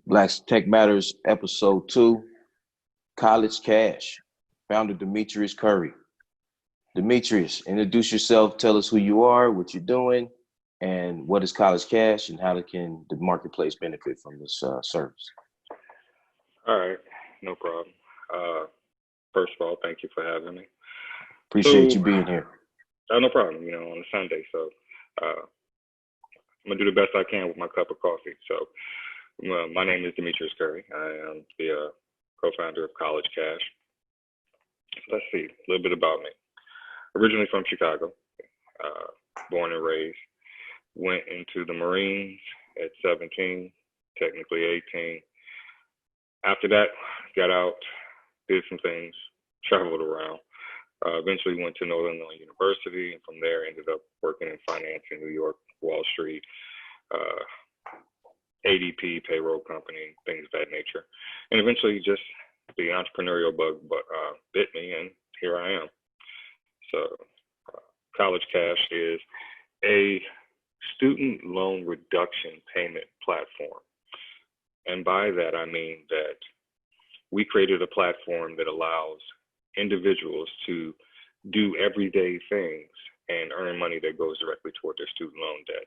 Black Tech Matters, episode 2, College Cash. Founder Demetrius Curry. Demetrius, introduce yourself. Tell us who you are, what you're doing, and what is College Cash, and how can the marketplace benefit from this service. All right, no problem. Uh, First of all, thank you for having me. Appreciate So, you being here. no problem. On a Sunday, so uh, I'm gonna do the best I can with my cup of coffee. So, my name is Demetrius Curry. I am the co-founder of College Cash. Let's see a little bit about me. Originally from Chicago, born and raised. Went into the Marines at 17, technically 18. After that, got out, did some things, traveled around. Eventually went to Northern Illinois University, and from there ended up working in finance in New York, Wall Street, ADP, payroll company, things of that nature. And eventually just the entrepreneurial bug bit me, and here I am. So College Cash is a student loan reduction payment platform. And by that, I mean that we created a platform that allows individuals to do everyday things and earn money that goes directly toward their student loan debt.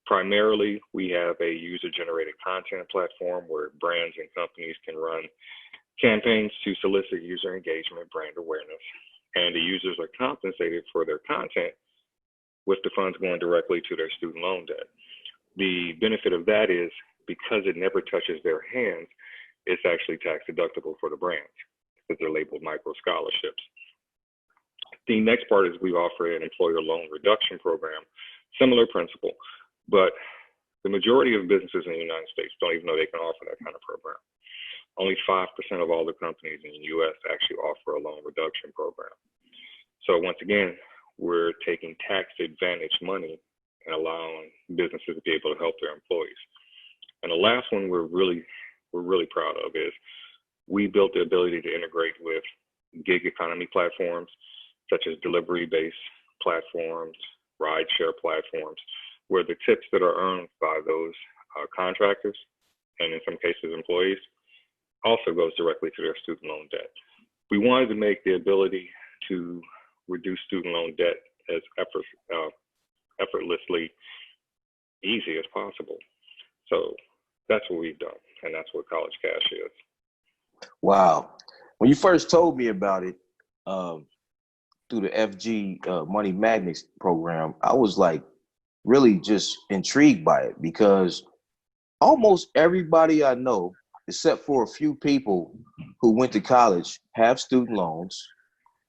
Primarily, we have a user-generated content platform where brands and companies can run campaigns to solicit user engagement, brand awareness, and the users are compensated for their content with the funds going directly to their student loan debt. The benefit of that is because it never touches their hands, it's actually tax deductible for the brands because they're labeled micro scholarships. The next part is we offer an employer loan reduction program, similar principle, but the majority of businesses in the United States don't even know they can offer that kind of program. Only 5% of all the companies in the US actually offer a loan reduction program. So once again, we're taking tax advantage money and allowing businesses to be able to help their employees. And the last one we're really proud of is we built the ability to integrate with gig economy platforms, such as delivery-based platforms, rideshare platforms, where the tips that are earned by those contractors, and in some cases employees, also goes directly to their student loan debt. We wanted to make the ability to reduce student loan debt as effortlessly easy as possible. So that's what we've done, and that's what College Cash is. Wow. When you first told me about it through the FG Money Magnets program, I was like really just intrigued by it because almost everybody I know, except for a few people who went to college, have student loans,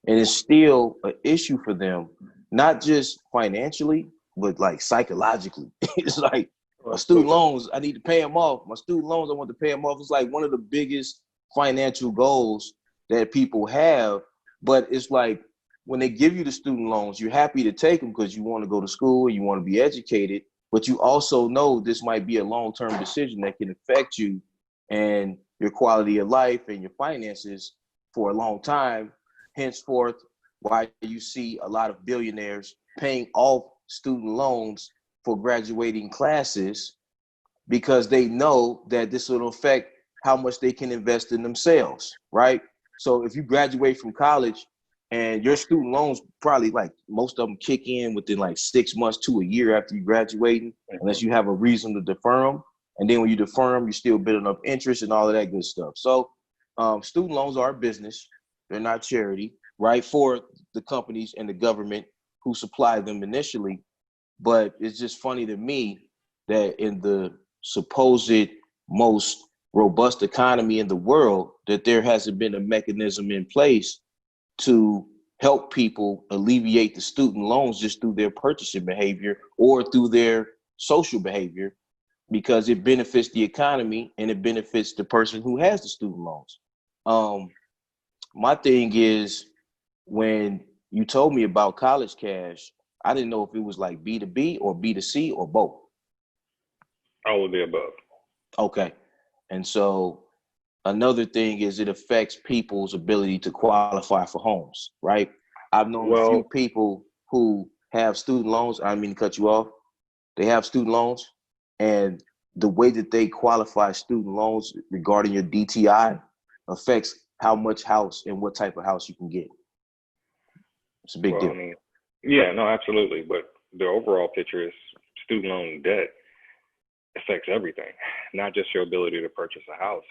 and it's still an issue for them, not just financially, but like psychologically. It's like my student loans, I need to pay them off. My student loans, I want to pay them off. It's like one of the biggest financial goals that people have. But it's like when they give you the student loans, you're happy to take them because you want to go to school, you want to be educated, but you also know this might be a long-term decision that can affect you and your quality of life and your finances for a long time. Henceforth, why you see a lot of billionaires paying off student loans for graduating classes because they know that this will affect how much they can invest in themselves, right? So if you graduate from college and your student loans probably like most of them kick in within like 6 months to a year after you graduating, unless you have a reason to defer them. And then when you defer them, you're still building up interest and all of that good stuff. So student loans are a business. They're not charity, right? For the companies and the government who supply them initially. But it's just funny to me that in the supposed most robust economy in the world, that there hasn't been a mechanism in place to help people alleviate the student loans just through their purchasing behavior or through their social behavior, because it benefits the economy and it benefits the person who has the student loans. My thing is, when you told me about College Cash, I didn't know if it was like B2B or B2C or both. All of the above. Okay. And so another thing is it affects people's ability to qualify for homes, right? I've known a few people who have student loans. I didn't mean to cut you off. They have student loans and the way that they qualify student loans regarding your DTI affects how much house and what type of house you can get. It's a big Well, deal. I mean, yeah, no, absolutely. But the overall picture is student loan debt affects everything, not just your ability to purchase a house.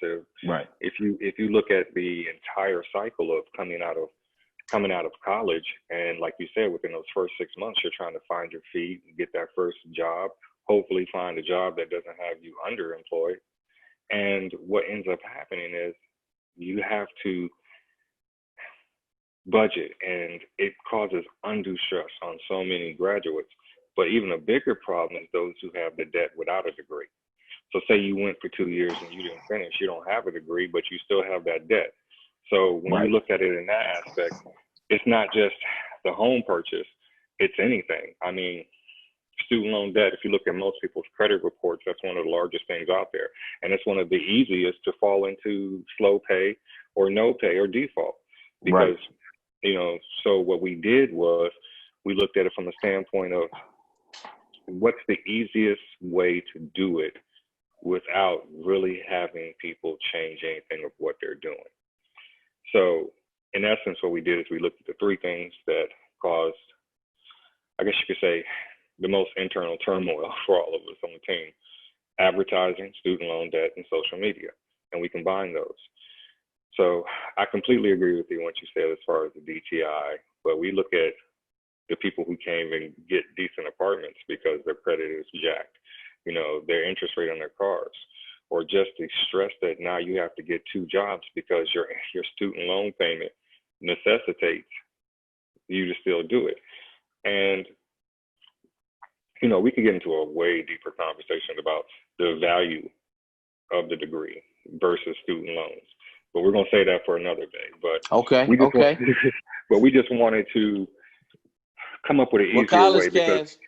Right. If you look at the entire cycle of coming out of college, and like you said, within those first 6 months, you're trying to find your feet, get that first job, hopefully find a job that doesn't have you underemployed. And what ends up happening is you have to budget, and it causes undue stress on so many graduates. But even a bigger problem is those who have the debt without a degree. So say you went for 2 years and you didn't finish, you don't have a degree, but you still have that debt. So when you look at it in that aspect, it's not just the home purchase, it's anything. I mean, student loan debt, if you look at most people's credit reports, that's one of the largest things out there. And it's one of the easiest to fall into slow pay or no pay or default. Because, so what we did was we looked at it from the standpoint of what's the easiest way to do it without really having people change anything of what they're doing. So in essence, what we did is we looked at the three things that caused, I guess you could say, the most internal turmoil for all of us on the team: advertising, student loan debt, and social media. And we combined those. So I completely agree with you what you said as far as the DTI, but we look at the people who can't even get decent apartments because their credit is jacked, their interest rate on their cars, or just the stress that now you have to get two jobs because your student loan payment necessitates you to still do it. And we could get into a way deeper conversation about the value of the degree versus student loans, but we're going to say that for another day. But we just wanted to come up with an easier way, because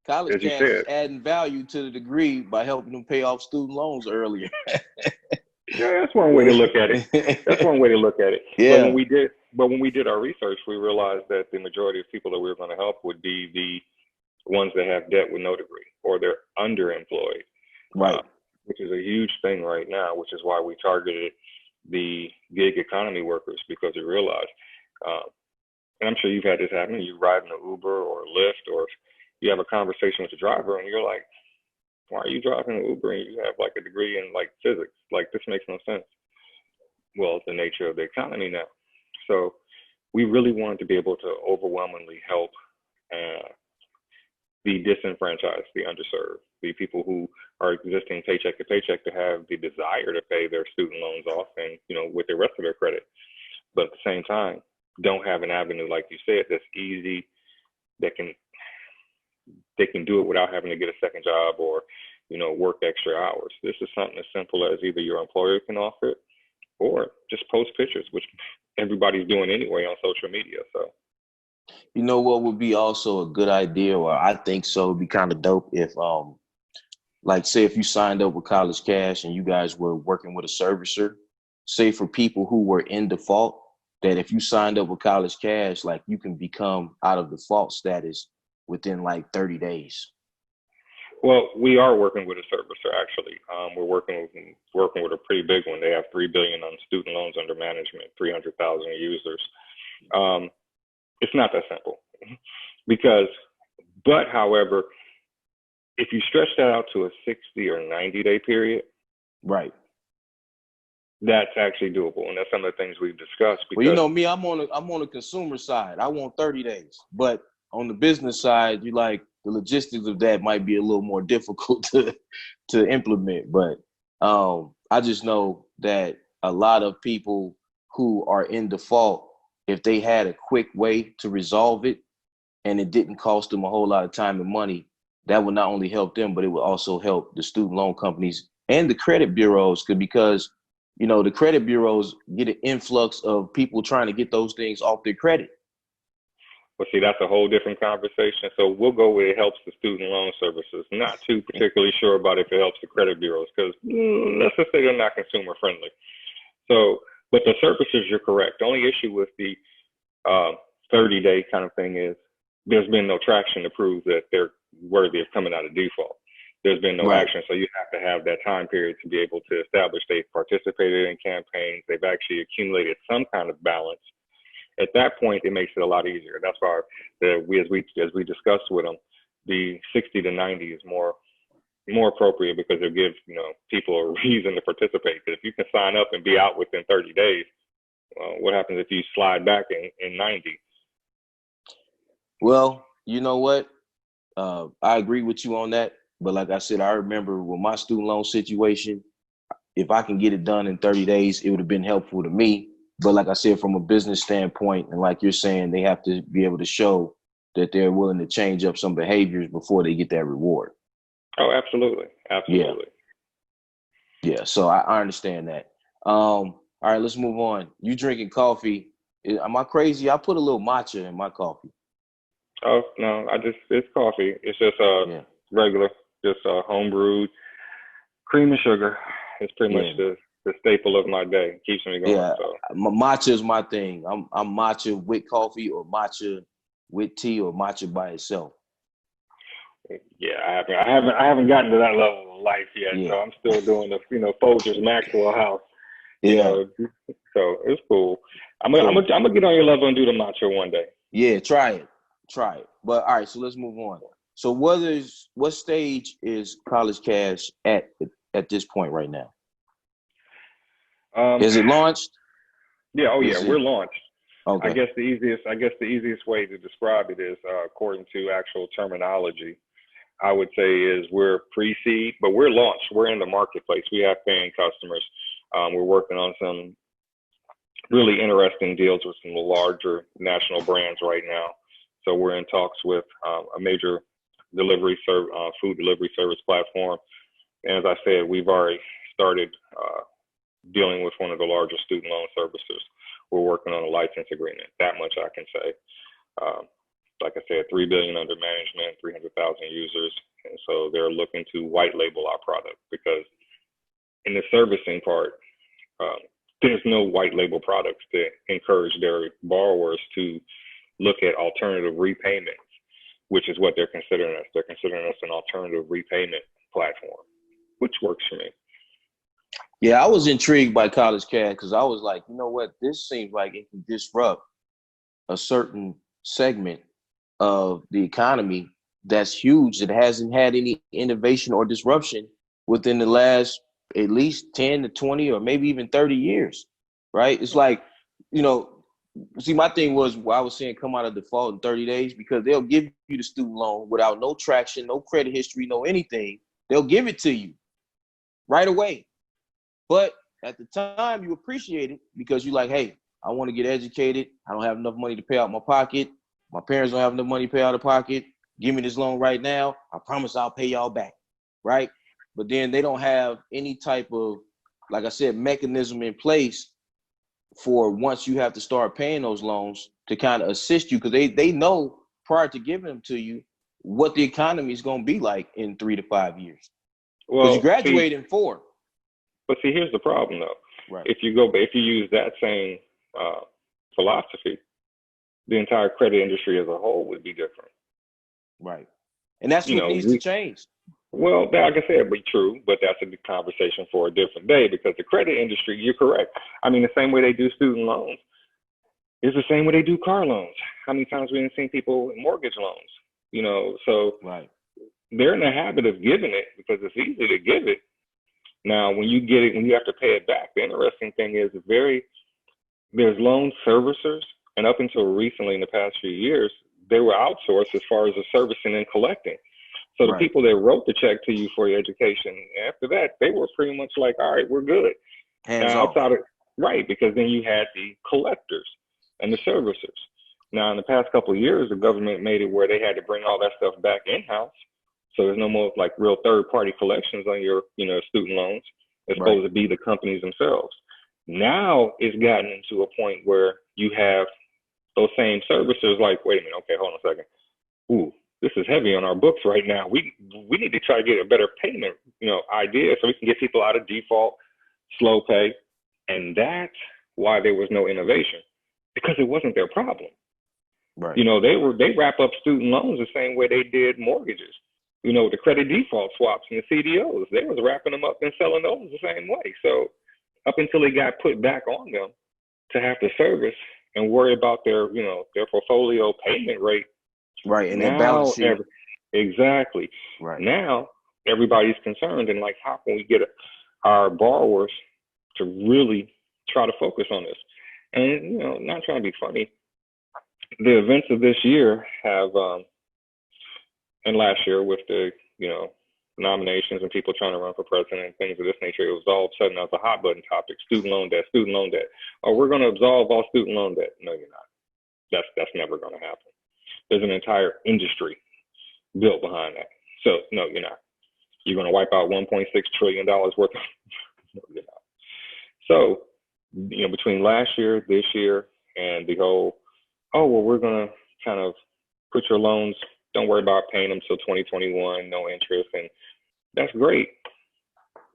College Cash is adding value to the degree by helping them pay off student loans earlier. Yeah, that's one way to look at it. That's one way to look at it. Yeah. But when we did our research, we realized that the majority of people that we were going to help would be the ones that have debt with no degree, or they're underemployed, right? Which is a huge thing right now, which is why we targeted the gig economy workers, because we realized, and I'm sure you've had this happen, you ride in an Uber or Lyft, or you have a conversation with the driver and you're like, why are you driving an Uber and you have like a degree in like physics? Like, this makes no sense. Well, it's the nature of the economy now. So we really wanted to be able to overwhelmingly help the disenfranchised, the underserved, the people who are existing paycheck to paycheck to have the desire to pay their student loans off and, with the rest of their credit. But at the same time, don't have an avenue, like you said, that's easy, that they can do it without having to get a second job or, work extra hours. This is something as simple as either your employer can offer it or just post pictures, which everybody's doing anyway on social media. So, what would be also a good idea, or I think so, would be kind of dope if, like, say if you signed up with College Cash and you guys were working with a servicer, say for people who were in default, that if you signed up with College Cash, like, you can become out of default status within like 30 days. Well, we are working with a servicer, actually. We're working with a pretty big one. They have $3 billion on student loans under management, 300,000 users. It's not that simple however, if you stretch that out to a 60 or 90-day period, right, that's actually doable, and that's some of the things we've discussed. Because, well, me, I'm on the consumer side. I want 30 days, but on the business side, the logistics of that might be a little more difficult to implement. But I just know that a lot of people who are in default, if they had a quick way to resolve it and it didn't cost them a whole lot of time and money, that would not only help them, but it would also help the student loan companies and the credit bureaus, because the credit bureaus get an influx of people trying to get those things off their credit. Well, see, that's a whole different conversation. So we'll go where it helps the student loan services. Not too particularly sure about if it helps the credit bureaus, because let's just say they're not consumer friendly. So, but the services, you're correct. The only issue with the 30-day kind of thing is there's been no traction to prove that they're worthy of coming out of default. there's been no Right. action. So you have to have that time period to be able to establish they've participated in campaigns, they've actually accumulated some kind of balance. At that point, it makes it a lot easier. That's why as we discussed with them, the 60 to 90 is more appropriate, because it gives people a reason to participate. Because if you can sign up and be out within 30 days, what happens if you slide back in 90? Well, you know what? I agree with you on that. But like I said, I remember with my student loan situation, if I can get it done in 30 days, it would have been helpful to me. But like I said, from a business standpoint, and like you're saying, they have to be able to show that they're willing to change up some behaviors before they get that reward. Oh, absolutely. Absolutely. Yeah. So I understand that. All right, let's move on. You drinking coffee. Am I crazy? I put a little matcha in my coffee. Oh, no, it's coffee. It's just regular, just home brewed, cream and sugar. It's pretty much the staple of my day. It keeps me going. Yeah, So matcha is my thing. I'm matcha with coffee, or matcha with tea, or matcha by itself. yeah, I haven't gotten to that level of life yet. Yeah. So I'm still doing the Folgers Maxwell House. Yeah. So it's cool. I'm gonna get on your level and do the matcha one day. Yeah, try it. But all right, so let's move on. So what stage is College Cash at this point right now? Is it launched? Yeah. Oh, yeah. We're launched. Okay. I guess the easiest way to describe it is, according to actual terminology, I would say is we're pre-seed, but we're launched. We're in the marketplace. We have paying customers. We're working on some really interesting deals with some larger national brands right now. So we're in talks with a major food delivery service platform. And as I said, we've already started dealing with one of the largest student loan servicers. We're working on a license agreement. That much I can say. Like I said, $3 billion under management, 300,000 users. And so they're looking to white label our product, because in the servicing part, there's no white label products to encourage their borrowers to look at alternative repayments, which is what they're considering us. They're considering us an alternative repayment platform, which works for me. Yeah, I was intrigued by College Cash because I was like, you know what? This seems like it can disrupt a certain segment of the economy that's huge, that hasn't had any innovation or disruption within the last at least 10 to 20 or maybe even 30 years, right? It's like, see, my thing was, I was saying come out of default in 30 days, because they'll give you the student loan without no traction, no credit history, no anything. They'll give it to you right away. But at the time, you appreciate it because you're like, hey, I want to get educated. I don't have enough money to pay out my pocket. My parents don't have enough money to pay out of pocket. Give me this loan right now. I promise I'll pay y'all back, right? But then they don't have any type of, like I said, mechanism in place for once you have to start paying those loans to kind of assist you, because they know prior to giving them to you what the economy is going to be like in 3 to 5 years. Because you graduate in 4. But see, here's the problem, though. Right. If you use that same philosophy, the entire credit industry as a whole would be different. Right. And that's what needs to change. Well, like I said, it'd be true, but that's a conversation for a different day, because the credit industry, you're correct. I mean, the same way they do student loans is the same way they do car loans. How many times we've seen people in mortgage loans, so right. They're in the habit of giving it because it's easy to give it. Now, when you get it, when you have to pay it back, the interesting thing is there's loan servicers, and up until recently, in the past few years, they were outsourced as far as the servicing and collecting. So the people that wrote the check to you for your education, after that, they were pretty much like, all right, we're good. Hands off. Right, because then you had the collectors and the servicers. Now, in the past couple of years, the government made it where they had to bring all that stuff back in-house. So there's no more like real third-party collections on your, student loans. It's supposed to be the companies themselves. Now it's gotten into a point where you have those same servicers like, wait a minute, okay, hold on a second. Ooh, this is heavy on our books right now. We need to try to get a better payment, idea, so we can get people out of default, slow pay. And that's why there was no innovation, because it wasn't their problem. Right. They wrap up student loans the same way they did mortgages. You know, the credit default swaps and the CDOs, they was wrapping them up and selling those the same way. So up until it got put back on them to have to service and worry about their, you know, their portfolio payment rate. Right. And their balance Now, sheet. exactly. Right. Now everybody's concerned and like, how can we get our borrowers to really try to focus on this? And, you know, not trying to be funny, the events of this year have, and last year with the, you know, nominations and people trying to run for president and things of this nature, it was all of a sudden as a hot button topic, student loan debt, student loan debt. Oh, we're going to absolve all student loan debt. No, you're not. That's never going to happen. There's an entire industry built behind that. So no, you're not. You're going to wipe out $1.6 trillion worth of, no, you're not. So, you know, between last year, this year, and the whole, oh, well, we're going to kind of put your loans, don't worry about paying them till 2021, no interest. And that's great.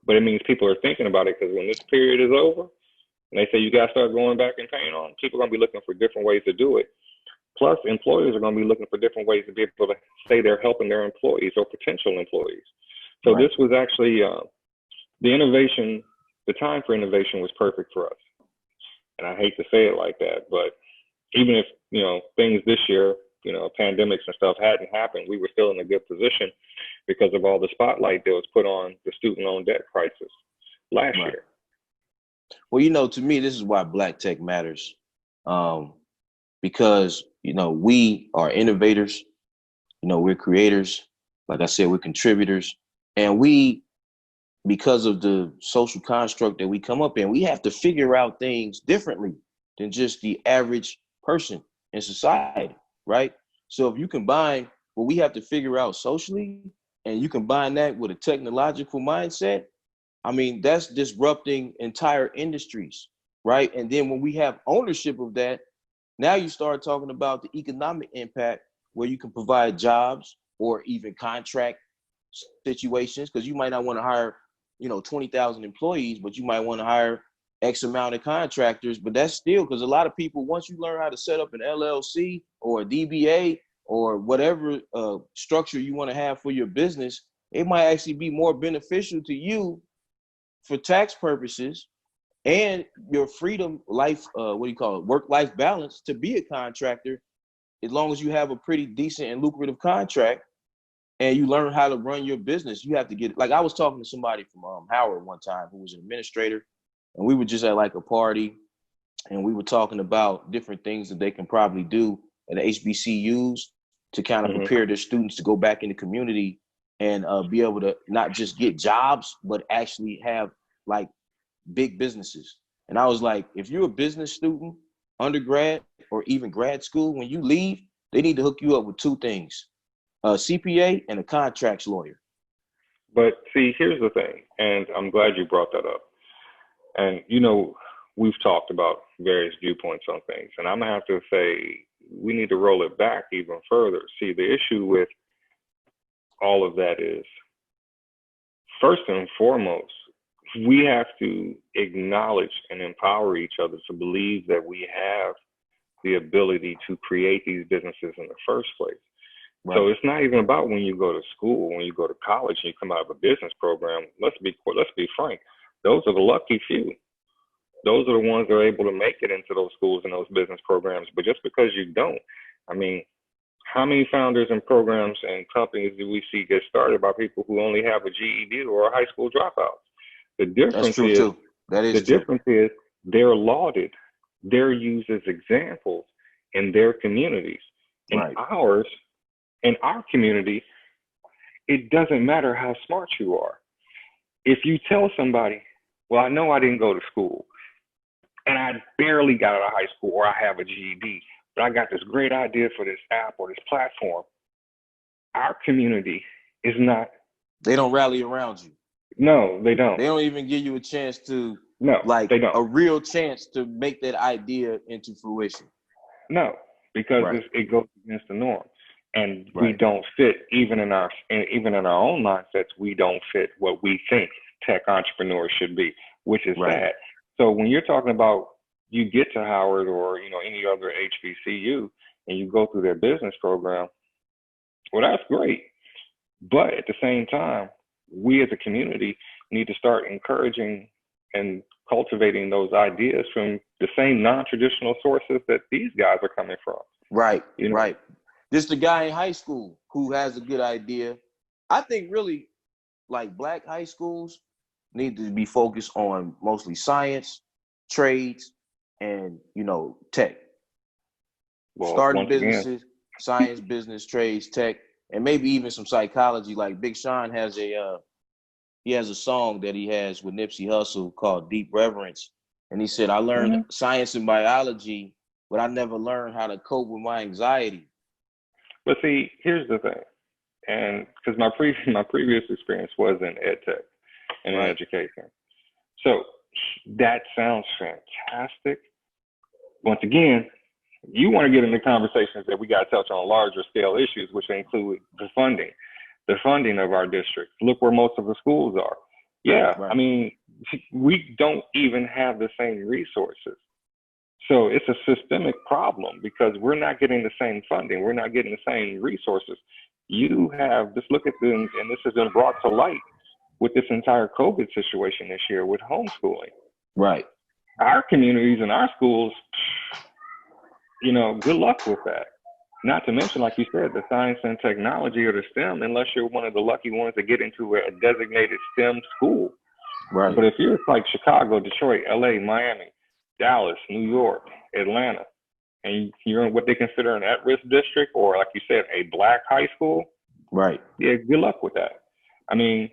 But it means people are thinking about it, because when this period is over and they say you got to start going back and paying on, people are going to be looking for different ways to do it. Plus, employers are going to be looking for different ways to be able to say they're helping their employees or potential employees. So Right. this was actually the innovation, the time for innovation was perfect for us. And I hate to say it like that, but even if, you know, things this year, you know, pandemics and stuff hadn't happened, we were still in a good position because of all the spotlight that was put on the student loan debt crisis last year. Well, you know, to me, this is why Black Tech matters. Because, you know, we are innovators, you know, we're creators. Like I said, we're contributors. And we, because of the social construct that we come up in, we have to figure out things differently than just the average person in society, right? So if you combine what we have to figure out socially, and you combine that with a technological mindset, I mean, that's disrupting entire industries, right? And then when we have ownership of that, now you start talking about the economic impact, where you can provide jobs or even contract situations, because you might not want to hire, you know, 20,000 employees, but you might want to hire X amount of contractors. But that's still, because a lot of people, once you learn how to set up an LLC or a DBA or whatever structure you want to have for your business, it might actually be more beneficial to you for tax purposes and your freedom life, work-life balance, to be a contractor, as long as you have a pretty decent and lucrative contract and you learn how to run your business. You have to get, like, I was talking to somebody from Howard one time who was an administrator, and we were just at like a party, and we were talking about different things that they can probably do at the HBCUs to kind of prepare their students to go back in the community and be able to not just get jobs, but actually have like big businesses. And I was like, if you're a business student, undergrad, or even grad school, when you leave, they need to hook you up with two things: a CPA and a contracts lawyer. But see, here's the thing, and I'm glad you brought that up. And, you know, we've talked about various viewpoints on things, and I'm going to have to say we need to roll it back even further. See, the issue with all of that is, first and foremost, we have to acknowledge and empower each other to believe that we have the ability to create these businesses in the first place. Right. So it's not even about when you go to school, when you go to college and you come out of a business program. Let's be frank. Those are the lucky few. Those are the ones that are able to make it into those schools and those business programs. But just because you don't, I mean, how many founders and programs and companies do we see get started by people who only have a GED or a high school dropout? The difference is they're lauded. They're used as examples in their communities. In ours, in our community, it doesn't matter how smart you are. If you tell somebody, well, I know I didn't go to school and I barely got out of high school, or I have a GED, but I got this great idea for this app or this platform, our community is not. They don't rally around you. No, they don't. They don't even give you a chance to, they don't. A real chance to make that idea into fruition. No, because it goes against the norm. And we don't fit, even in our own mindsets, we don't fit what we think tech entrepreneurs should be, which is sad. So when you're talking about, you get to Howard or, you know, any other HBCU and you go through their business program, well, that's great. But at the same time, we as a community need to start encouraging and cultivating those ideas from the same non-traditional sources that these guys are coming from. Right, right. Just a guy in high school who has a good idea. I think really, like, black high schools need to be focused on mostly science, trades, and tech. Well, Starting once again, businesses, science, business, trades, tech, and maybe even some psychology. Like Big Sean has a song that he has with Nipsey Hussle called Deep Reverence. And he said, I learned science and biology, but I never learned how to cope with my anxiety. but see, here's the thing. And because my previous experience was in ed tech and in education. So that sounds fantastic. Once again, you want to get into conversations that we got to touch on larger scale issues, which include the funding of our district. Look where most of the schools are. Yeah, I mean, we don't even have the same resources. So it's a systemic problem because we're not getting the same funding. We're not getting the same resources. You have, just look at them, and this has been brought to light with this entire COVID situation this year with homeschooling. Right. Our communities and our schools, good luck with that. Not to mention, like you said, the science and technology or the STEM, unless you're one of the lucky ones to get into a designated STEM school. Right. But if you're like Chicago, Detroit, LA, Miami, Dallas, New York, Atlanta, and you're in what they consider an at-risk district, or like you said, a black high school, right? Yeah, good luck with that. I mean,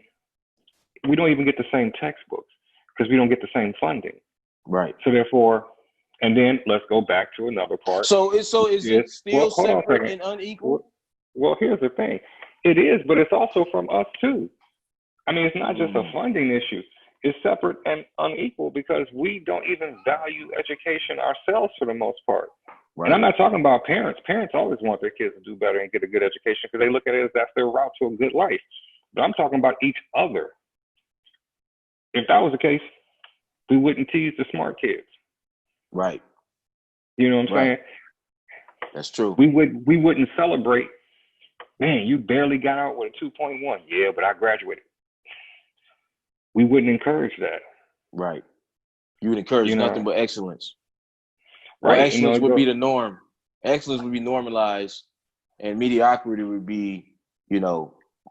we don't even get the same textbooks because we don't get the same funding. Right. So therefore, and then let's go back to another part. So is it still separate and unequal? Well, here's the thing. It is, but it's also from us too. I mean, it's not just a funding issue. It's separate and unequal because we don't even value education ourselves for the most part. Right. And I'm not talking about parents. Parents always want their kids to do better and get a good education because they look at it as that's their route to a good life. But I'm talking about each other. If that was the case, we wouldn't tease the smart kids. Right. You know what I'm saying? That's true. We wouldn't celebrate, man, you barely got out with a 2.1. Yeah, but I graduated. We wouldn't encourage that. Right. You would encourage nothing but excellence. Right. Or excellence would be the norm. Excellence would be normalized, and mediocrity would be,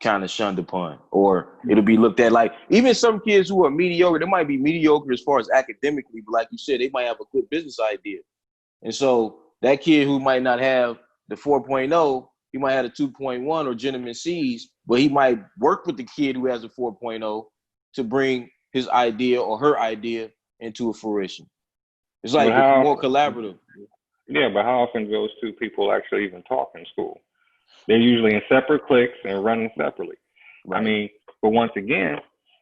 kind of shunned upon, or it'll be looked at like, even some kids who are mediocre, they might be mediocre as far as academically, but like you said, they might have a good business idea. And so that kid who might not have the 4.0, he might have a 2.1 or gentleman C's, but he might work with the kid who has a 4.0 to bring his idea or her idea into a fruition. It's like more collaborative. Yeah, but how often do those two people actually even talk in school? They're usually in separate cliques and running separately. Right. I mean, but once again,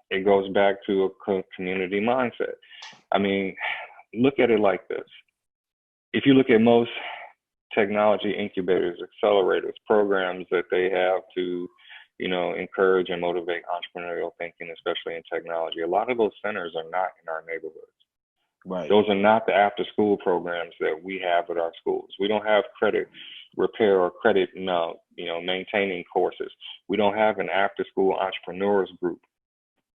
it goes back to a community mindset. I mean, look at it like this. If you look at most technology incubators, accelerators, programs that they have to, encourage and motivate entrepreneurial thinking, especially in technology, a lot of those centers are not in our neighborhoods. Right. Those are not the after-school programs that we have at our schools. We don't have credit repair or credit, maintaining courses. We don't have an after-school entrepreneurs group.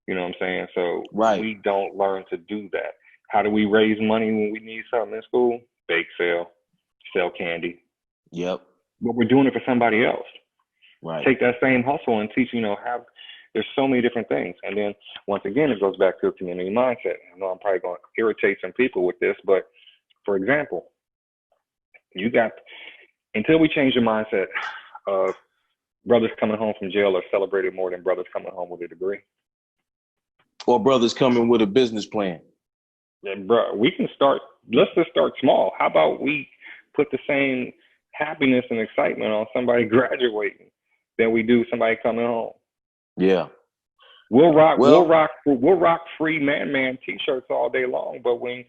You know what I'm saying? So we don't learn to do that. How do we raise money when we need something in school? Bake sale, sell candy. Yep. But we're doing it for somebody else. Right. Take that same hustle and teach, there's so many different things. And then once again, it goes back to a community mindset. I know I'm probably going to irritate some people with this, but for example, until we change the mindset of brothers coming home from jail are celebrated more than brothers coming home with a degree. Or brothers coming with a business plan. And bro, let's just start small. How about we put the same happiness and excitement on somebody graduating than we do somebody coming home? Yeah. We'll rock free man t-shirts all day long, but when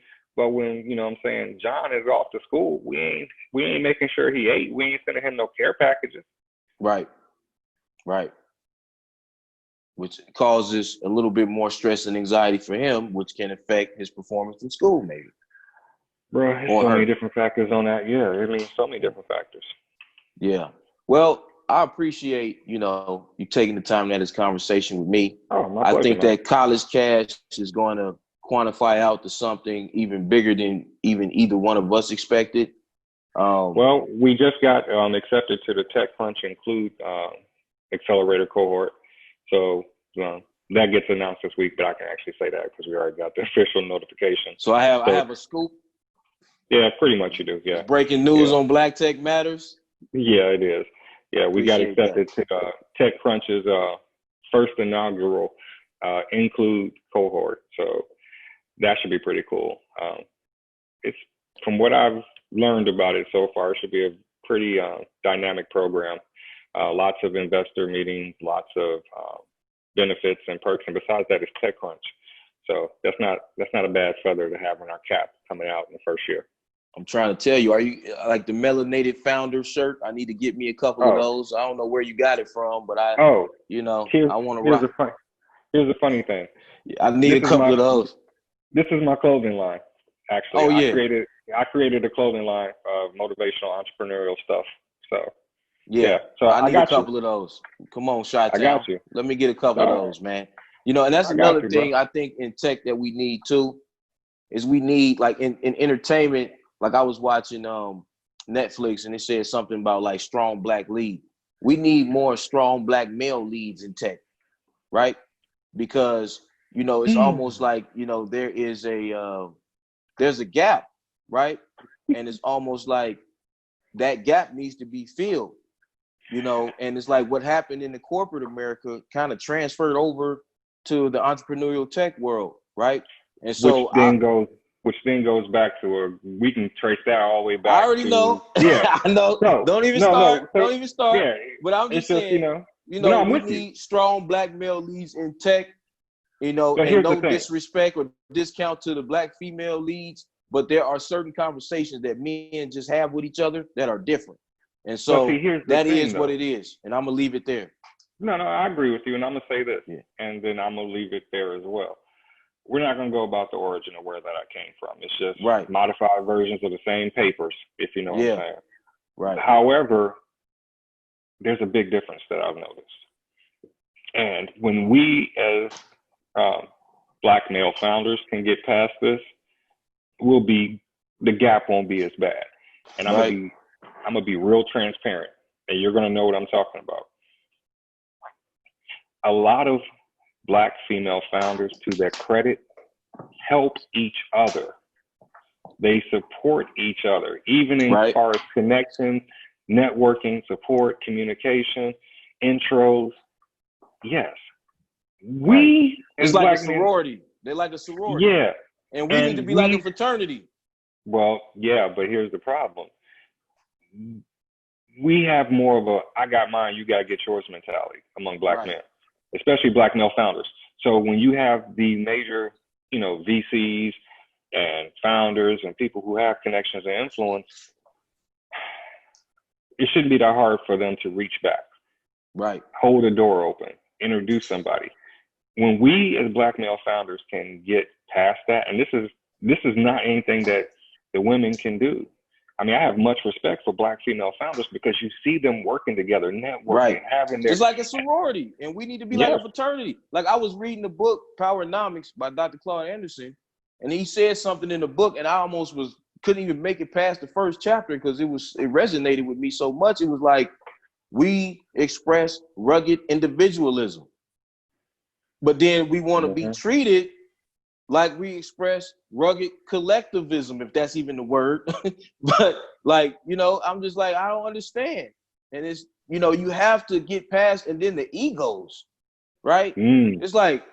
John is off to school, we ain't making sure he ate. We ain't sending him no care packages. Right. Which causes a little bit more stress and anxiety for him, which can affect his performance in school, maybe. Bro, there's so many different factors on that. Yeah, I mean, so many different factors. Yeah. Well, I appreciate, you taking the time to have this conversation with me. Oh, my I pleasure, think man. that college cash is going to quantify out to something even bigger than even either one of us expected. Well, we just got accepted to the TechCrunch Include accelerator cohort. So that gets announced this week, but I can actually say that because we already got the official notification. So I have a scoop. Yeah, pretty much you do. Yeah. It's breaking news on Blacktechmatters. Yeah, it is. Yeah, we got Appreciate accepted to TechCrunch's first inaugural Include cohort. So that should be pretty cool. It's from what I've learned about it so far, it should be a pretty dynamic program. Lots of investor meetings, lots of benefits and perks, and besides that, it's TechCrunch. So that's not a bad feather to have in our cap coming out in the first year. I'm trying to tell you, are you like the melanated founder shirt? I need to get me a couple of those. I don't know where you got it from, but I want to rock. Here's a funny thing. I need a couple of those. This is my clothing line, actually. Oh, yeah. I created a clothing line of motivational entrepreneurial stuff. So yeah. So I need a couple of those. Come on, Chi-Town. I got you. Let me get a couple of those, man. And that's another thing bro. I think in tech that we need too, is we need like in entertainment. Like I was watching Netflix and it said something about like strong black lead. We need more strong black male leads in tech, right? Because it's almost like there's a gap, right? And it's almost like that gap needs to be filled, and it's like what happened in the corporate America kind of transferred over to the entrepreneurial tech world, right? And so which then goes back to we can trace that all the way back. I already know. Yeah, I know. No, don't even start. Don't even start. Yeah, but I'm just saying, we need strong black male leads in tech. And no disrespect or discount to the black female leads, but there are certain conversations that men just have with each other that are different. And so that is what it is. And I'm going to leave it there. No, I agree with you. And I'm going to say this, and then I'm going to leave it there as well. We're not going to go about the origin of where that I came from. It's just modified versions of the same papers, if you know what I'm saying. Right. However, there's a big difference that I've noticed. And when we as black male founders can get past this, the gap won't be as bad. And I'm gonna be real transparent, and you're gonna know what I'm talking about. A lot of black female founders, to their credit, help each other. They support each other, even in far as connections, networking, support, communication, intros. Yes. It's like a sorority. They're like a sorority. Yeah. And we need to be like a fraternity. Well, yeah, but here's the problem. We have more of a I got mine, you got to get yours mentality among black men, especially black male founders. So when you have the major, VCs and founders and people who have connections and influence, it shouldn't be that hard for them to reach back. Right. Hold a door open, introduce somebody. When we as black male founders can get past that, and this is not anything that the women can do. I mean, I have much respect for black female founders because you see them working together, networking, having their... It's like a sorority, and we need to be like a fraternity. Like I was reading the book Powernomics by Dr. Claude Anderson, and he said something in the book, and I almost couldn't even make it past the first chapter because it resonated with me so much. It was like, we express rugged individualism, but then we want to be treated like we express rugged collectivism, if that's even the word. But I'm just like, I don't understand. And it's, you have to get past, and then the egos, right? It's like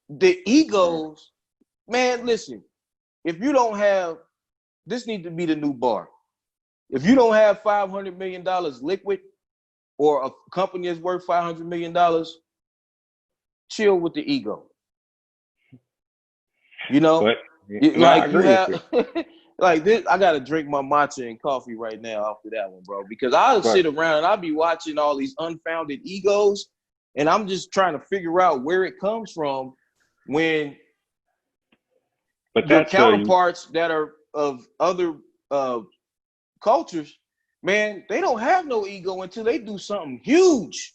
the egos, man, listen, if you don't have, this needs to be the new bar. If you don't have $500 million liquid, or a company is worth $500 million, chill with the ego. But, like you have, like this. I gotta drink my matcha and coffee right now after that one, bro. Because I'll sit around and I'll be watching all these unfounded egos, and I'm just trying to figure out where it comes from when your counterparts that are of other cultures man, they don't have no ego until they do something huge.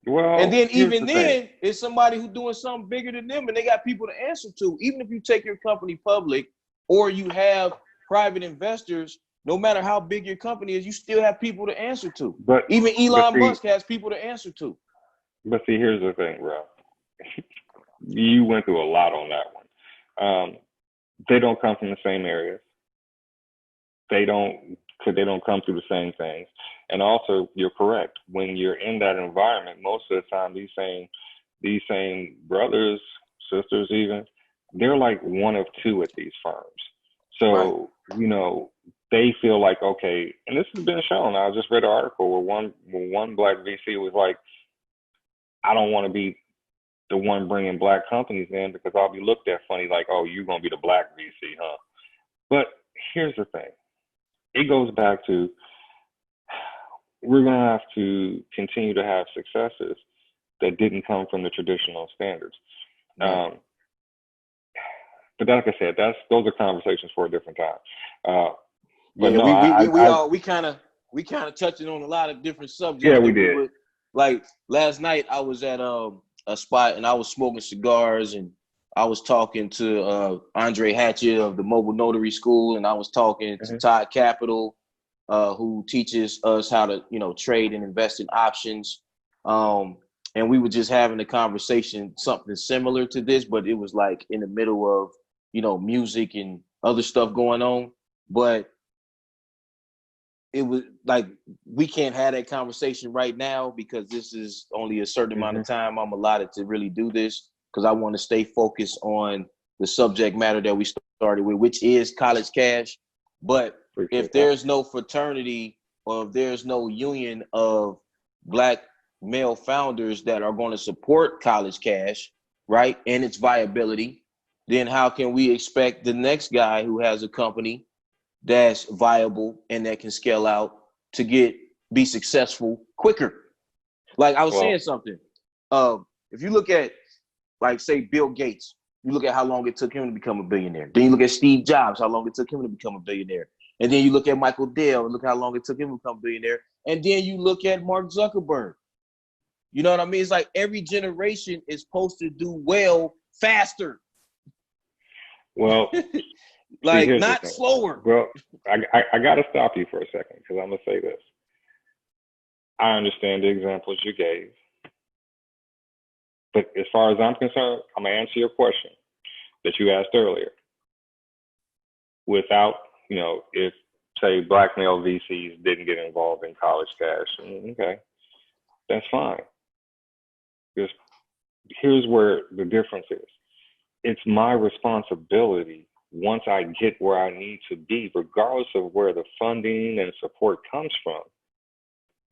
Well, and then here's even the then, thing. it's somebody who's doing something bigger than them, and they got people to answer to. Even if you take your company public or you have private investors, no matter how big your company is, you still have people to answer to. But Even Elon see, Musk has people to answer to. But see, here's the thing, bro. You went through a lot on that one. They don't come from the same areas. They don't come through the same things. And also, you're correct. When you're in that environment, most of the time, these same brothers, sisters, even, they're like one of two at these firms. So, right. They feel like, okay, and this has been shown. I just read an article where one black VC was like, I don't want to be the one bringing black companies in because I'll be looked at funny like, oh, you're going to be the black VC, huh? But here's the thing. It goes back to, we're going to have to continue to have successes that didn't come from the traditional standards. Right. But like I said, those are conversations for a different time. But yeah, we kind of touching on a lot of different subjects. Yeah, we did. Like last night, I was at a spot and I was smoking cigars and I was talking to Andre Hatchett of the Mobile Notary School, and I was talking to Todd Capital, who teaches us how to, trade and invest in options. And we were just having a conversation, something similar to this, but it was like in the middle of, music and other stuff going on. But it was like, we can't have that conversation right now because this is only a certain amount of time I'm allotted to really do this, because I want to stay focused on the subject matter that we started with, which is college cash. But if there's no fraternity or if there's no union of black male founders that are going to support college cash, right, and its viability, then how can we expect the next guy who has a company that's viable and that can scale out to be successful quicker? Like I was saying something. If you look at, like, say, Bill Gates, you look at how long it took him to become a billionaire. Then you look at Steve Jobs, how long it took him to become a billionaire. And then you look at Michael Dell and look how long it took him to become a billionaire. And then you look at Mark Zuckerberg. You know what I mean? It's like every generation is supposed to do well faster. Well, like not slower. Well, I got to stop you for a second because I'm going to say this. I understand the examples you gave. But as far as I'm concerned, I'm going to answer your question that you asked earlier. Without, if, say, black male VCs didn't get involved in college cash, okay, that's fine. Because here's where the difference is. It's my responsibility once I get where I need to be, regardless of where the funding and support comes from.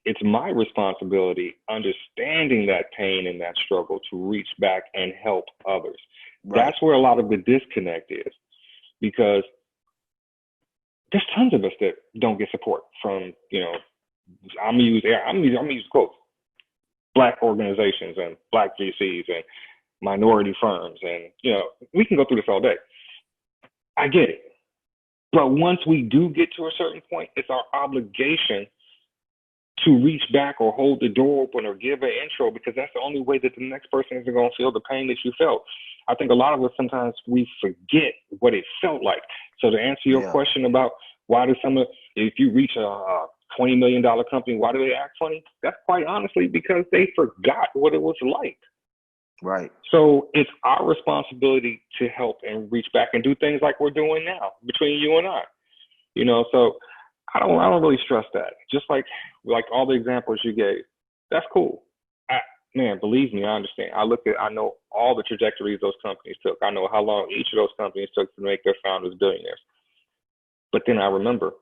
It's my responsibility, understanding that pain and that struggle, to reach back and help others. Right. That's where a lot of the disconnect is, because there's tons of us that don't get support from, I'm gonna use quotes, black organizations and black VCs and minority firms, and we can go through this all day. I get it, but once we do get to a certain point, it's our obligation to reach back or hold the door open or give an intro, because that's the only way that the next person is going to feel the pain that you felt. I think a lot of us, sometimes we forget what it felt like. So to answer your question about why do if you reach a $20 million company, why do they act funny? That's quite honestly because they forgot what it was like. Right. So it's our responsibility to help and reach back and do things like we're doing now between you and I. So I don't really stress that. Just like all the examples you gave, that's cool. Man, believe me, I understand. I know all the trajectories those companies took. I know how long each of those companies took to make their founders billionaires. But then I remember,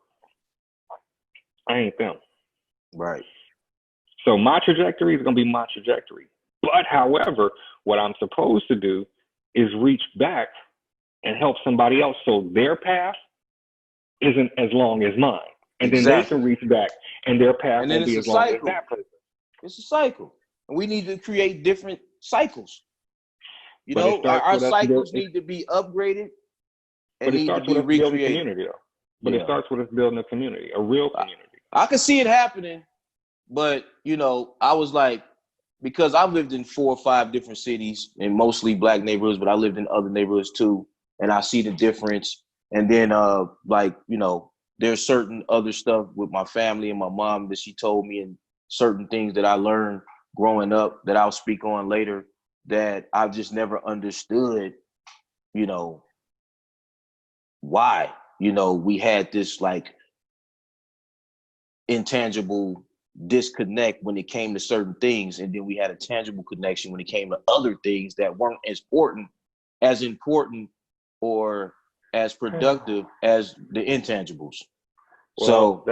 I ain't them. Right. So my trajectory is going to be my trajectory. But however, what I'm supposed to do is reach back and help somebody else so their path isn't as long as mine. And then they can reach back and their path won't be as long as that person. It's a cycle. And we need to create different cycles. Our cycles need to be upgraded and need to be recreated. But it starts with us building a community, a real community. I could see it happening, but I was like, because I've lived in 4 or 5 different cities and mostly black neighborhoods, but I lived in other neighborhoods too, and I see the difference. And then there's certain other stuff with my family and my mom that she told me, and certain things that I learned growing up that I'll speak on later, that I've just never understood, why, we had this like intangible disconnect when it came to certain things, and then we had a tangible connection when it came to other things that weren't as important or as productive as the intangibles. Well, So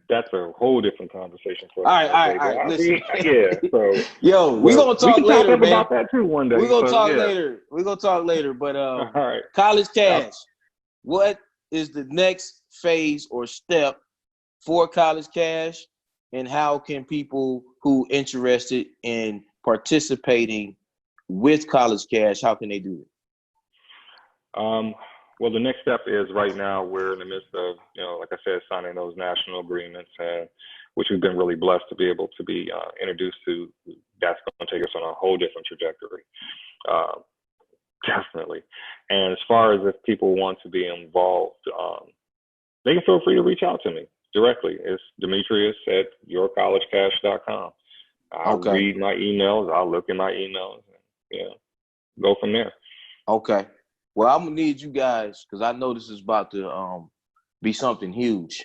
that's a whole different conversation for all another day. right. Listen, yeah. So yo, we're gonna we talk can later, talk man. about that too one day. We're gonna talk yeah. later. We're gonna talk later. But all right. College Cash, what is the next phase or step for College Cash, and how can people who interested in participating with College Cash, how can they do it? Well, the next step is right now we're in the midst of, like I said, signing those national agreements, which we've been really blessed to be able to be introduced to. That's going to take us on a whole different trajectory, definitely. And as far as if people want to be involved, they can feel free to reach out to me directly. It's Demetrius at yourcollegecash.com. I'll read my emails. I'll look in my emails and go from there. Okay. Well, I'm gonna need you guys, because I know this is about to be something huge.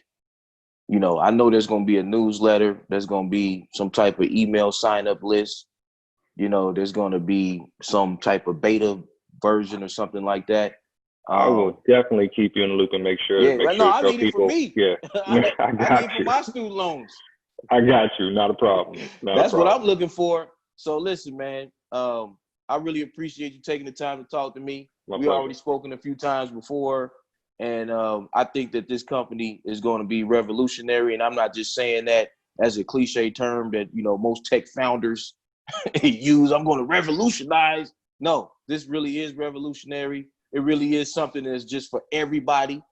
I know there's gonna be a newsletter. There's gonna be some type of email sign-up list. There's gonna be some type of beta version or something like that. I will definitely keep you in the loop and make sure. I need it for me. Yeah, I need it for my student loans. I got you. Not a problem. That's what I'm looking for. So listen, man. I really appreciate you taking the time to talk to me. We already spoken a few times before, and I think that this company is going to be revolutionary. And I'm not just saying that as a cliche term that most tech founders use. I'm going to revolutionize. No, this really is revolutionary. It really is something that's just for everybody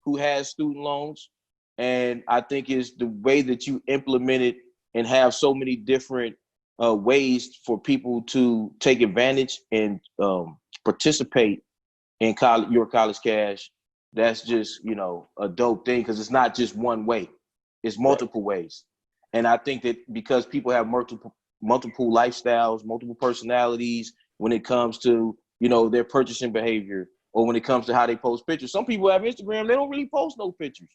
who has student loans. And I think it's the way that you implement it and have so many different ways for people to take advantage and participate in your College Cash. That's just, a dope thing, because it's not just one way. It's multiple ways. And I think that because people have multiple lifestyles, multiple personalities when it comes to, their purchasing behavior, or when it comes to how they post pictures. Some people have Instagram, they don't really post no pictures.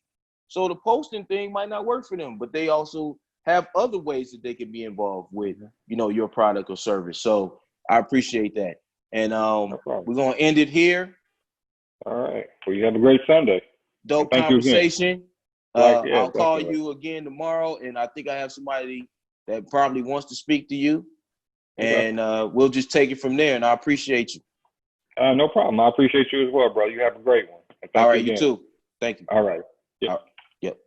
So the posting thing might not work for them, but they also have other ways that they can be involved with, your product or service. So I appreciate that. And we're going to end it here. All right. Well, you have a great Sunday. Dope conversation. I'll call you again tomorrow, and I think I have somebody that probably wants to speak to you. And we'll just take it from there, and I appreciate you. No problem. I appreciate you as well, bro. You have a great one. All right, you too. Thank you. All right. Yep. Yep.